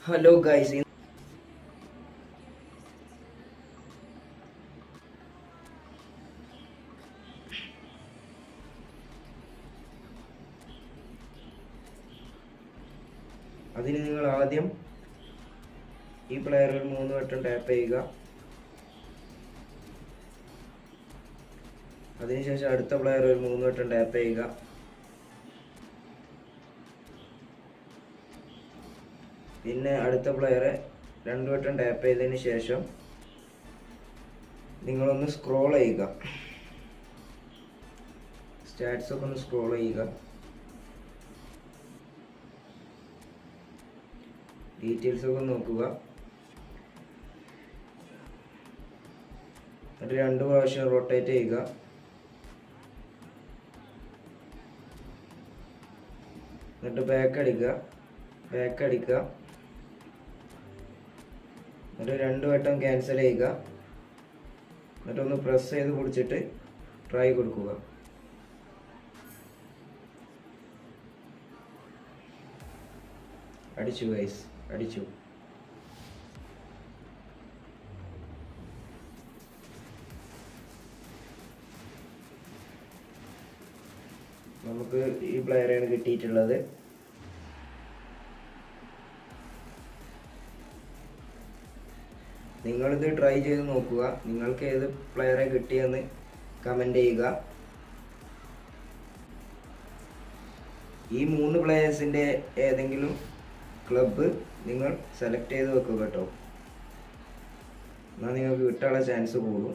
Hello guys, അതിന് നിങ്ങൾ ആദ്യം ഈ പ്ലെയറിൽ 3 വട്ടം ടാപ്പ് ചെയ്യുക. അതിനുശേഷം അടുത്ത പ്ലെയറിൽ 3 വട്ടം ടാപ്പ് ചെയ്യുക. പിന്നെ അടുത്ത പ്ലെയറെ 2 വട്ടം ടാപ്പ് ചെയ്തതിന് ശേഷം നിങ്ങളൊന്ന് സ്ക്രോൾ ചെയ്യുക. സ്റ്റാറ്റ്സ് ഒക്കെ ഒന്ന് സ്ക്രോൾ ചെയ്യുക. ഡീറ്റെയിൽസ് ഒക്കെ നോക്കുക. എന്നിട്ട് 2 പ്രാവശ്യം റൊട്ടേറ്റ് ചെയ്യുക. എന്നിട്ട് ബാക്ക് അടിക്കുക. എന്നിട്ട് 2 വട്ടം ക്യാൻസൽ ചെയ്യുക. എന്നിട്ടൊന്ന് പ്രസ് ചെയ്ത് പിടിച്ചിട്ട് ട്രൈ കൊടുക്കുക. അടിച്ചു ഗൈസ്, അടിച്ചു. നമുക്ക് ഈ പ്ലെയറാണ് കിട്ടിയിട്ടുള്ളത്. നിങ്ങളിത് ട്രൈ ചെയ്ത് നോക്കുക. നിങ്ങൾക്ക് ഏത് പ്ലെയറെ കിട്ടിയെന്ന് കമന്റ് ചെയ്യുക. ഈ 3 പ്ലെയേഴ്സിന്റെ ഏതെങ്കിലും ക്ലബ്ബ് നിങ്ങൾ സെലക്ട് ചെയ്ത് വെക്കുക കേട്ടോ. എന്നാൽ നിങ്ങൾക്ക് കിട്ടാനുള്ള ചാൻസ് കൂടും.